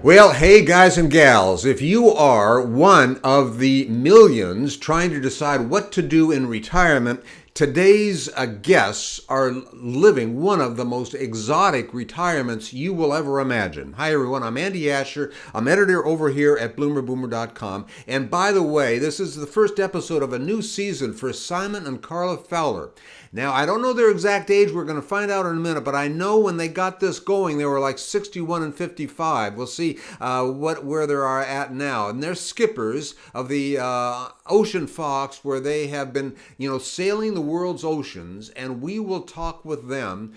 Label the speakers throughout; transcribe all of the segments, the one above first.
Speaker 1: Well, hey guys and gals, if you are one of the millions trying to decide what to do in retirement, today's guests are living one of the most exotic retirements you will ever imagine. Hi everyone, I'm Andy Asher. I'm editor over here at bloomerboomer.com. And by the way, this is the first episode of a new season for Simon and Carla Fowler. Now, I don't know their exact age. We're going to find out in a minute, but I know when they got this going, they were like 61 and 55. We'll see where they are at now. And they're skippers of the Ocean Fox, where they have been, sailing the world's oceans. And we will talk with them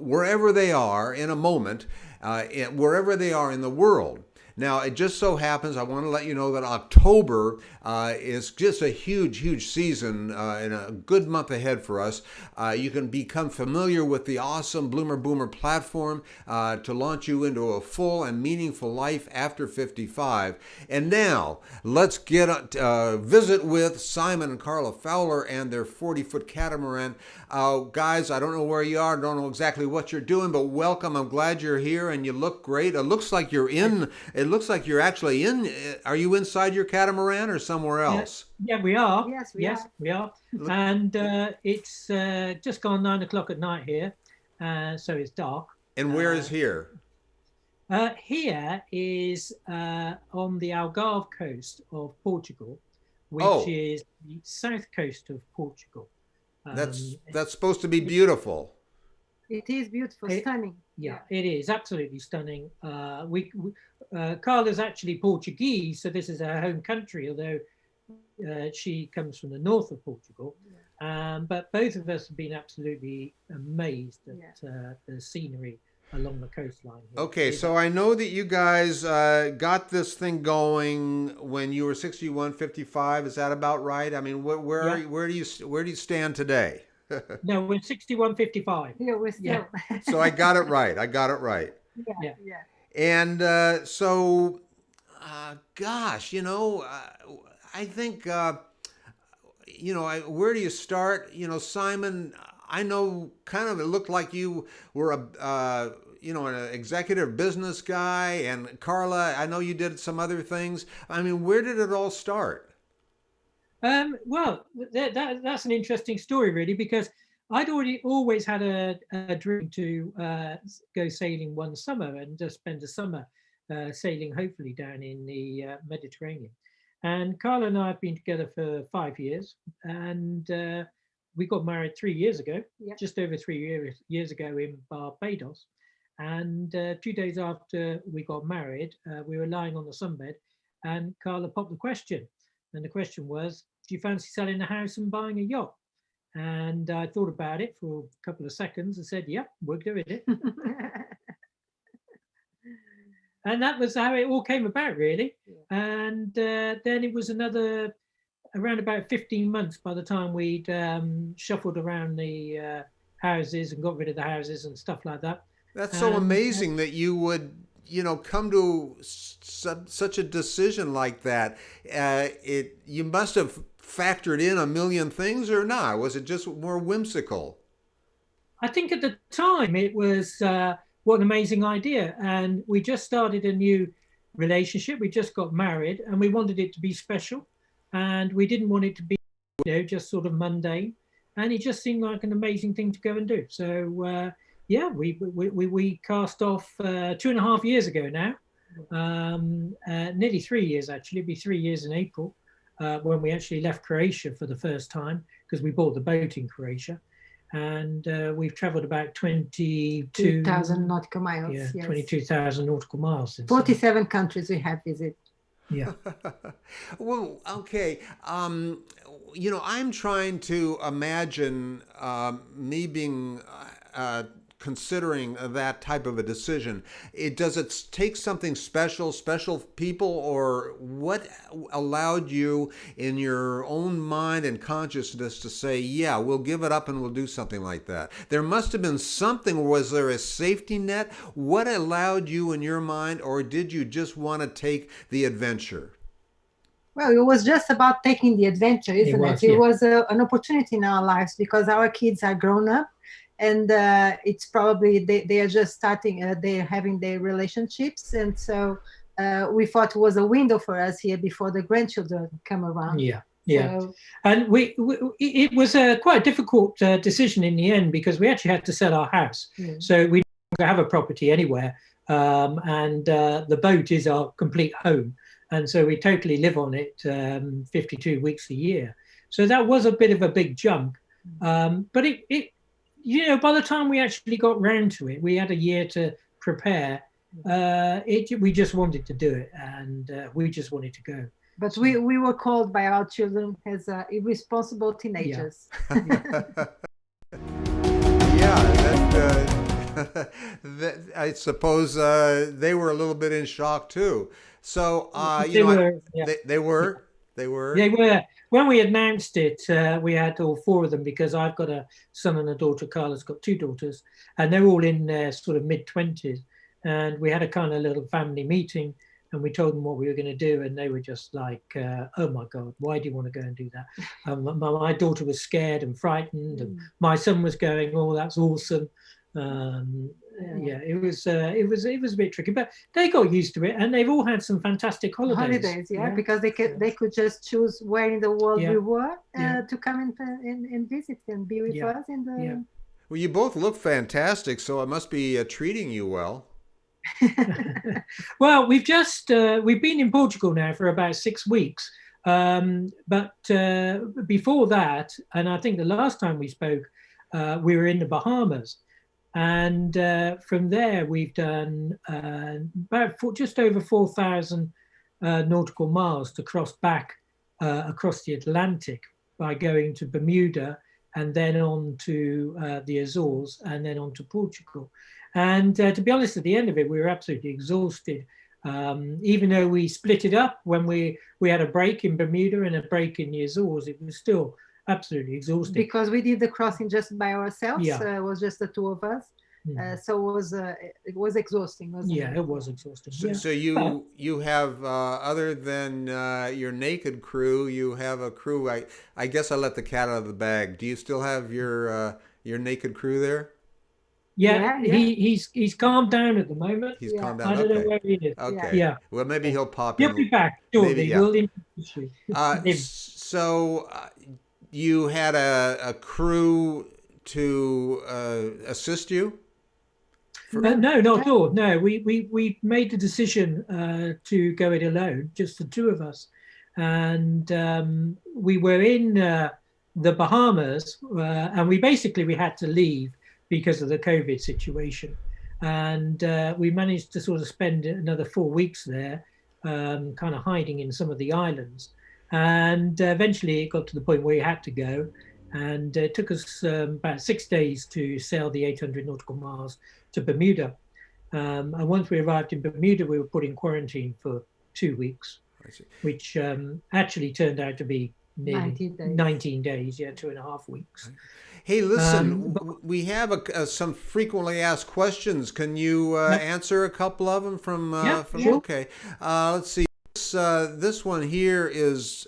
Speaker 1: wherever they are in a moment, wherever they are in the world. Now, it just so happens, I want to let you know that October is just a huge, huge season and a good month ahead for us. You can become familiar with the awesome Bloomer Boomer platform to launch you into a full and meaningful life after 55. And now, let's get visit with Simon and Carla Fowler and their 40-foot catamaran. Guys, I don't know where you are, don't know exactly what you're doing, but welcome. I'm glad you're here and you look great. It looks like you're in... It looks like you're actually in. Are you inside your catamaran or somewhere else?
Speaker 2: Yeah, we are.
Speaker 3: Yes,
Speaker 2: we are. And it's just gone 9 o'clock at night here, so it's dark.
Speaker 1: And where is here?
Speaker 2: Here is on the Algarve coast of Portugal, which is the south coast of Portugal.
Speaker 1: That's supposed to be beautiful.
Speaker 3: It is beautiful, stunning.
Speaker 2: Yeah, it is absolutely stunning. Carla's actually Portuguese, so this is her home country, although she comes from the north of Portugal. But both of us have been absolutely amazed at the scenery along the coastline here.
Speaker 1: Okay, so I know that you guys got this thing going when you were 61, 55. Is that about right? I mean, where do you stand today?
Speaker 2: No, we're 61.55.
Speaker 3: Yeah, we're still.
Speaker 1: So I got it right.
Speaker 3: Yeah.
Speaker 1: And so, gosh, I think, where do you start? Simon, I know kind of it looked like you were an executive business guy, and Carla, I know you did some other things. I mean, where did it all start?
Speaker 2: Well, that's an interesting story, really, because I'd always had a dream to go sailing one summer and just spend a summer sailing, hopefully down in the Mediterranean. And Carla and I have been together for 5 years, and we got married 3 years ago, just over 3 years ago in Barbados. And 2 days after we got married, we were lying on the sunbed, and Carla popped the question. And the question was, do you fancy selling a house and buying a yacht? And I thought about it for a couple of seconds and said, yeah, we're doing it. And that was how it all came about, really. And then it was around about 15 months by the time we'd shuffled around the houses and got rid of the houses and stuff like that.
Speaker 1: That's so amazing that you would come to such a decision like that. You must have factored in a million things, or not? Was it just more whimsical?
Speaker 2: I think at the time it was what an amazing idea, and we just started a new relationship. We just got married, and we wanted it to be special, and we didn't want it to be just sort of mundane, and it just seemed like an amazing thing to go and do. So we cast off 2.5 years ago now, nearly 3 years actually. It'll be 3 years in April when we actually left Croatia for the first time, because we bought the boat in Croatia, and we've traveled about
Speaker 3: 22,000 nautical miles.
Speaker 2: Yeah, yes. 22,000 nautical miles.
Speaker 3: 47 countries we have visited.
Speaker 2: Yeah.
Speaker 1: Well, okay. I'm trying to imagine me being considering that type of a decision. Does it take something special people, or what allowed you in your own mind and consciousness to say, yeah, we'll give it up and we'll do something like that? There must have been something. Was there a safety net? What allowed you in your mind, or did you just want to take the adventure?
Speaker 3: Well, it was just about taking the adventure, isn't it? It was an opportunity in our lives, because our kids are grown up and it's probably they are just starting, they're having their relationships, and so we thought it was a window for us here before the grandchildren come around.
Speaker 2: Yeah. Yeah,
Speaker 3: So,
Speaker 2: and it was a quite difficult decision in the end, because we actually had to sell our house. So we don't have a property anywhere, and the boat is our complete home, and so we totally live on it 52 weeks a year. So that was a bit of a big jump, but it you know, by the time we actually got round to it, we had a year to prepare. We just wanted to do it, and we just wanted to go.
Speaker 3: but we were called by our children as irresponsible teenagers.
Speaker 1: Yeah, that, I suppose they were a little bit in shock too. So,
Speaker 2: They were, yeah.
Speaker 1: they were.
Speaker 2: They were. When we announced it, we had all four of them, because I've got a son and a daughter. Carla's got two daughters, and they're all in their sort of mid-20s. And we had a kind of little family meeting, and we told them what we were going to do, and they were just like, "Oh my God, why do you want to go and do that?" My daughter was scared and frightened, and my son was going, "Oh, that's awesome." Yeah, it was a bit tricky, but they got used to it, and they've all had some fantastic holidays.
Speaker 3: Yeah, because they could just choose where in the world we were to come and visit and be with us. And
Speaker 1: well, you both look fantastic, so it must be treating you well.
Speaker 2: Well, we've been in Portugal now for about 6 weeks, but before that, and I think the last time we spoke, we were in the Bahamas. And from there, we've done just over 4,000 nautical miles to cross back across the Atlantic by going to Bermuda, and then on to the Azores, and then on to Portugal. And to be honest, at the end of it, we were absolutely exhausted. Even though we split it up when we had a break in Bermuda and a break in the Azores, it was still absolutely exhausting.
Speaker 3: Because we did the crossing just by ourselves. It was just the two of us. So it was exhausting, wasn't it?
Speaker 2: Yeah, it was exhausting.
Speaker 1: So you have other than your naked crew, you have a crew. I guess I let the cat out of the bag. Do you still have your naked crew there?
Speaker 2: Yeah. He's calmed down at the moment.
Speaker 1: He's calmed down.
Speaker 2: I don't know where he is.
Speaker 1: Okay.
Speaker 2: Yeah.
Speaker 1: Well, maybe he'll pop in.
Speaker 2: He'll be back shortly.
Speaker 1: Maybe,
Speaker 2: We'll introduce you.
Speaker 1: So you had a crew to assist you?
Speaker 2: No, not at all. No, we made the decision to go it alone, just the two of us, and we were in the Bahamas, and we had to leave because of the COVID situation, and we managed to sort of spend another 4 weeks there, kind of hiding in some of the islands, and eventually it got to the point where we had to go. And it took us about 6 days to sail the 800 nautical miles to Bermuda. And once we arrived in Bermuda, we were put in quarantine for 2 weeks, which actually turned out to be 19 days, 2.5 weeks.
Speaker 1: Hey, listen, we have some frequently asked questions. Can you answer a couple of them from
Speaker 2: sure.
Speaker 1: Okay. Let's see. This one here is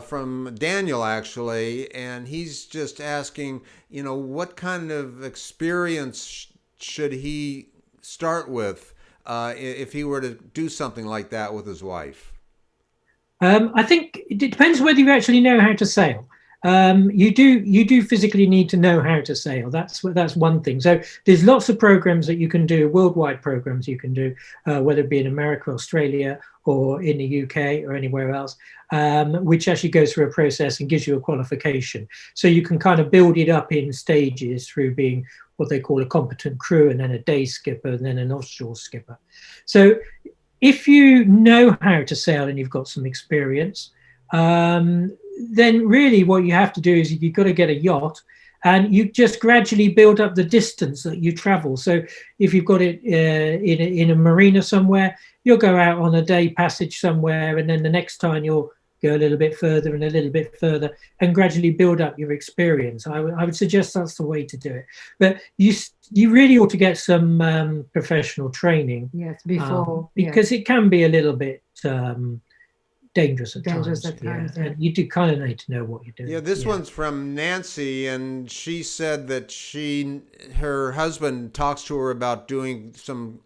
Speaker 1: from Daniel, actually, and he's just asking, what kind of experience should he start with if he were to do something like that with his wife?
Speaker 2: I think it depends whether you actually know how to sail. You do physically need to know how to sail. That's one thing. So there's lots of programs that you can do, worldwide programs you can do, whether it be in America, Australia, or in the UK or anywhere else, which actually goes through a process and gives you a qualification. So you can kind of build it up in stages through being what they call a competent crew, and then a day skipper, and then an offshore skipper. So if you know how to sail and you've got some experience, then really what you have to do is you've got to get a yacht, and you just gradually build up the distance that you travel. So if you've got it in a marina somewhere, you'll go out on a day passage somewhere, and then the next time you'll go a little bit further and a little bit further, and gradually build up your experience. I would suggest that's the way to do it. But you really ought to get some professional training.
Speaker 3: Yes, before.
Speaker 2: Because it can be a little bit dangerous at
Speaker 3: Dangerous
Speaker 2: times.
Speaker 3: at times,
Speaker 2: And you do kind of need to know what you're doing.
Speaker 1: Yeah, this one's from Nancy, and she said that her husband talks to her about doing some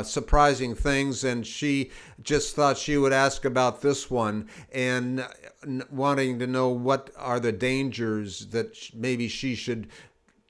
Speaker 1: surprising things, and she just thought she would ask about this one, and wanting to know what are the dangers that maybe she should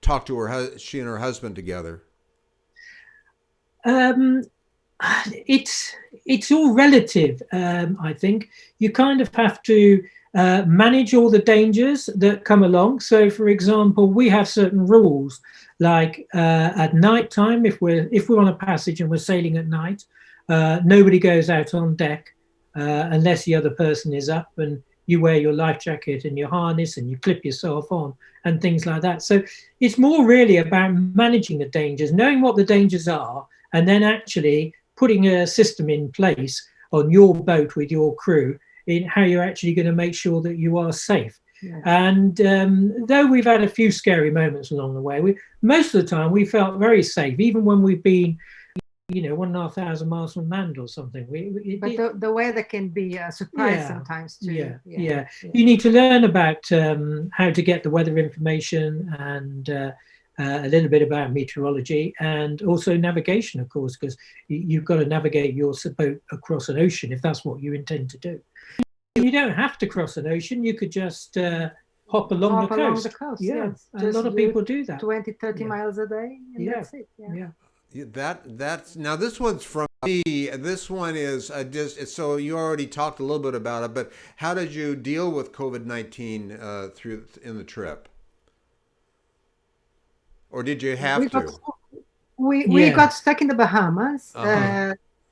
Speaker 1: talk to she and her husband together.
Speaker 2: It's all relative. I think you kind of have to manage all the dangers that come along. So, for example, we have certain rules, like at night time, if we're on a passage and we're sailing at night, nobody goes out on deck unless the other person is up, and you wear your life jacket and your harness and you clip yourself on and things like that. So it's more really about managing the dangers, knowing what the dangers are, and then actually putting a system in place on your boat with your crew in how you're actually going to make sure that you are safe. Yeah. And though we've had a few scary moments along the way, most of the time we felt very safe, even when we've been, 1,500 miles from land or something.
Speaker 3: But the weather can be a surprise sometimes too.
Speaker 2: Yeah. You need to learn about how to get the weather information and a little bit about meteorology, and also navigation, of course, because you've got to navigate your boat across an ocean if that's what you intend to do. You don't have to cross an ocean. You could just hop along the coast. Yeah, a lot of people do that.
Speaker 3: 20, 30 miles a day, and that's it.
Speaker 1: That's now, this one's from me. This one is so you already talked a little bit about it, but how did you deal with COVID-19 in the trip? Or did you have to?
Speaker 3: We got stuck in the Bahamas.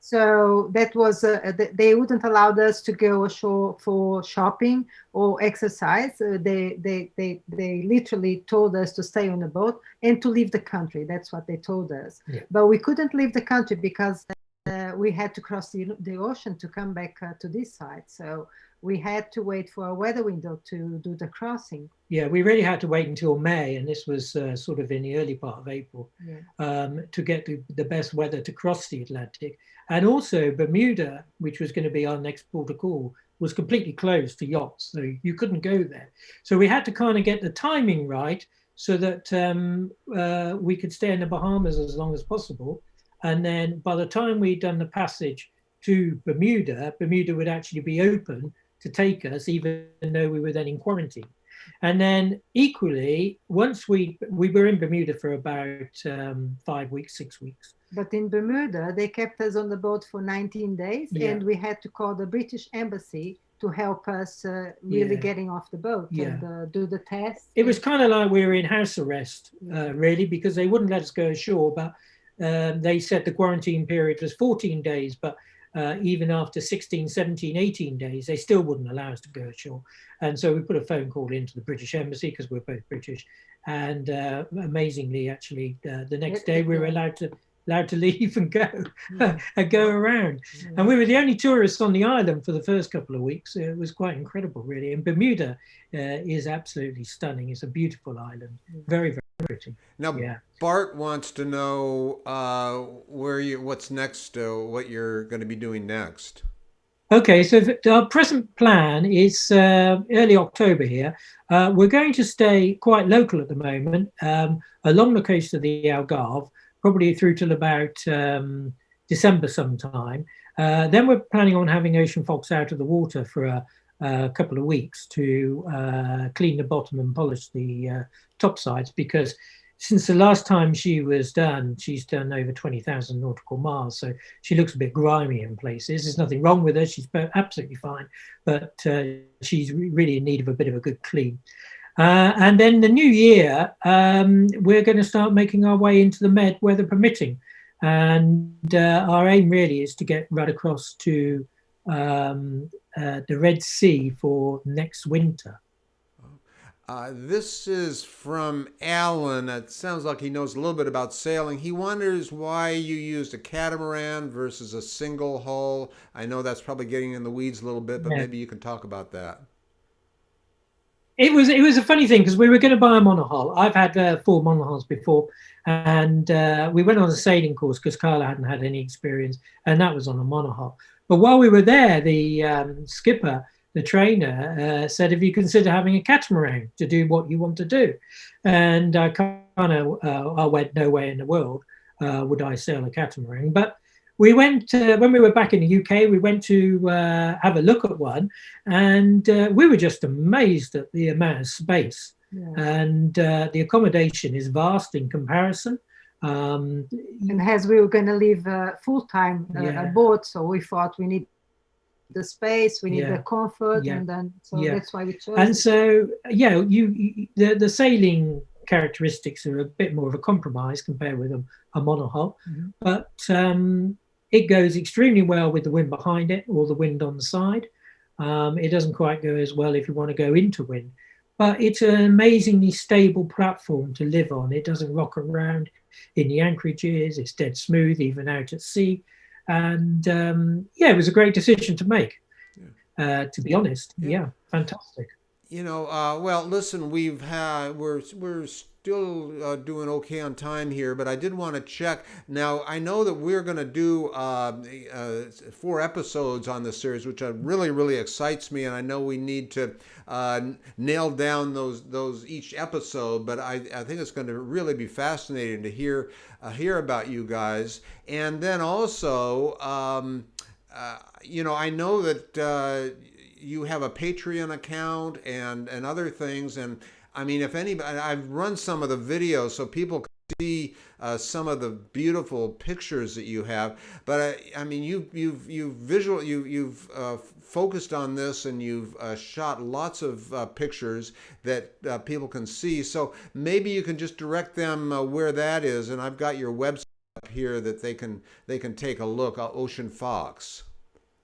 Speaker 3: So that was, they wouldn't allow us to go ashore for shopping or exercise. They literally told us to stay on the boat and to leave the country. That's what they told us. Yeah. But we couldn't leave the country because we had to cross the ocean to come back to this side. So we had to wait for a weather window to do the crossing.
Speaker 2: Yeah, we really had to wait until May, and this was sort of in the early part of April, to get the best weather to cross the Atlantic. And also Bermuda, which was going to be our next port of call, was completely closed to yachts, so you couldn't go there. So we had to kind of get the timing right so that we could stay in the Bahamas as long as possible. And then by the time we'd done the passage to Bermuda, Bermuda would actually be open to take us, even though we were then in quarantine. And then equally, once we were in Bermuda for about 5 weeks, 6 weeks.
Speaker 3: But in Bermuda, they kept us on the boat for 19 days, and we had to call the British Embassy to help us really getting off the boat and do the test.
Speaker 2: It was kind of like we were in house arrest, really, because they wouldn't let us go ashore. But they said the quarantine period was 14 days, but even after 16, 17, 18 days, they still wouldn't allow us to go ashore. And so we put a phone call into the British Embassy, because we're both British. And amazingly, actually, the next day we were allowed to leave and go around. And we were the only tourists on the island for the first couple of weeks. It was quite incredible, really. And Bermuda is absolutely stunning. It's a beautiful island, very, very pretty.
Speaker 1: Now, Bart wants to know what's next, what you're going to be doing next.
Speaker 2: Okay, so our present plan is early October here. We're going to stay quite local at the moment, along the coast of the Algarve, probably through till about December sometime. Then we're planning on having Ocean Fox out of the water for a couple of weeks to clean the bottom and polish the top sides, because since the last time she was done, she's done over 20,000 nautical miles. So she looks a bit grimy in places. There's nothing wrong with her. She's absolutely fine, but she's really in need of a bit of a good clean. And then the new year, we're going to start making our way into the Med, weather permitting. And our aim really is to get right across to the Red Sea for next winter.
Speaker 1: This is from Alan. It sounds like he knows a little bit about sailing. He wonders why you used a catamaran versus a single hull. I know that's probably getting in the weeds a little bit, but maybe you can talk about that.
Speaker 2: It was a funny thing, because we were going to buy a monohull. I've had 4 monohulls before, and we went on a sailing course because Carla hadn't had any experience, and that was on a monohull. But while we were there, the skipper, the trainer, said, "Have you considered having a catamaran to do what you want to do?" And I kind of I went, "No way in the world would I sail a catamaran." But we went when we were back in the UK. We went to have a look at one, and we were just amazed at the amount of space. Yeah. And the accommodation is vast in comparison.
Speaker 3: And as we were going to live full-time aboard, so we thought we need the space, we need the comfort, and then that's why we chose
Speaker 2: and it. So the sailing characteristics are a bit more of a compromise compared with a monohull, but it goes extremely well with the wind behind it or the wind on the side. It doesn't quite go as well if you want to go into wind, but it's an amazingly stable platform to live on. It doesn't rock around in the anchorages. It's dead smooth, even out at sea. And it was a great decision to make, to be honest. Yeah, fantastic.
Speaker 1: Well, listen, we're still doing okay on time here, but I did want to check. Now, I know that we're going to do 4 episodes on this series, which really, really excites me, and I know we need to nail down those each episode. But I think it's going to really be fascinating to hear about you guys, and then also, I know that. You have a Patreon account and other things, and I mean, if anybody, I've run some of the videos so people can see some of the beautiful pictures that you have. But I mean, you've focused on this, and you've shot lots of pictures that people can see. So maybe you can just direct them where that is, and I've got your website up here that they can take a look. Ocean Fox.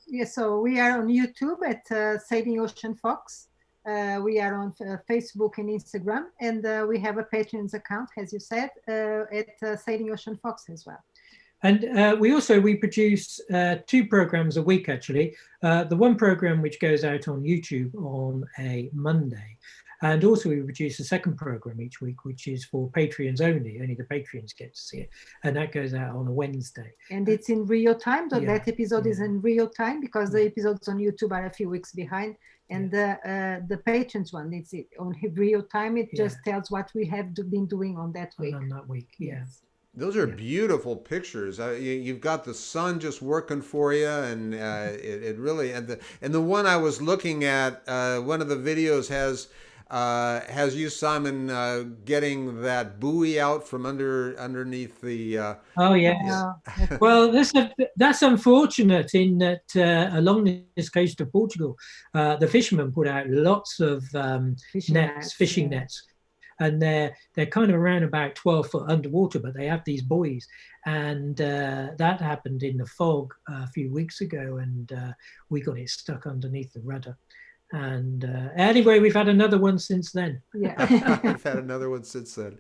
Speaker 3: Yes, so we are on YouTube at Sailing Ocean Fox. We are on Facebook and Instagram, and we have a Patreon account, as you said, at Sailing Ocean Fox as well.
Speaker 2: And we produce 2 programs a week, actually. The one program which goes out on YouTube on a Monday. And also we produce a second program each week, which is for Patreons only. Only the Patreons get to see it. And that goes out on a Wednesday.
Speaker 3: And it's in real time. So that episode is in real time, because the episodes on YouTube are a few weeks behind. And the Patrons one, it's on real time. It just tells what we have been doing on that week.
Speaker 2: On that week, yes.
Speaker 1: Those are beautiful pictures. You've got the sun just working for you, and it really, and the one I was looking at, one of the videos has you, Simon, getting that buoy out from underneath the.
Speaker 2: Oh yeah. Well, that's unfortunate in that along this coast of Portugal, the fishermen put out lots of fishing nets. And they're kind of around about 12 foot underwater, but they have these buoys, and that happened in the fog a few weeks ago, and we got it stuck underneath the rudder. And anyway, we've had another one since then.
Speaker 1: Yeah, we've had another one since then.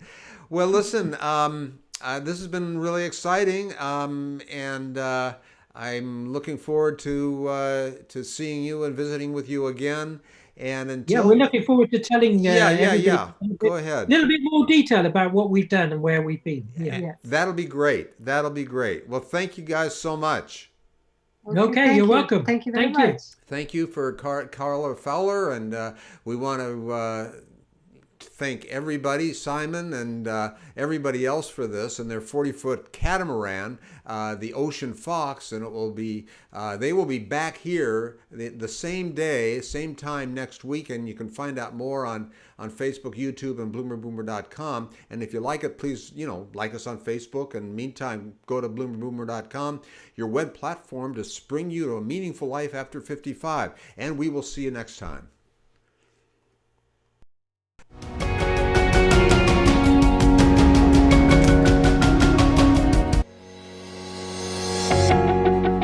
Speaker 1: Well, listen, this has been really exciting, and I'm looking forward to seeing you and visiting with you again. And until
Speaker 2: we're looking forward to telling
Speaker 1: Go ahead.
Speaker 2: A little bit more detail about what we've done and where we've been.
Speaker 1: That'll be great. Well, thank you guys so much.
Speaker 2: Okay, you're welcome.
Speaker 3: Thank you very much.
Speaker 1: Thank you for Carla Fowler, and we want to thank everybody, Simon and everybody else for this, and their 40-foot catamaran, the Ocean Fox, and they will be back here the same day, same time next week, and you can find out more on Facebook, YouTube, and bloomerboomer.com. And if you like it, please, like us on Facebook. And meantime, go to bloomerboomer.com, your web platform to spring you to a meaningful life after 55. And we will see you next time.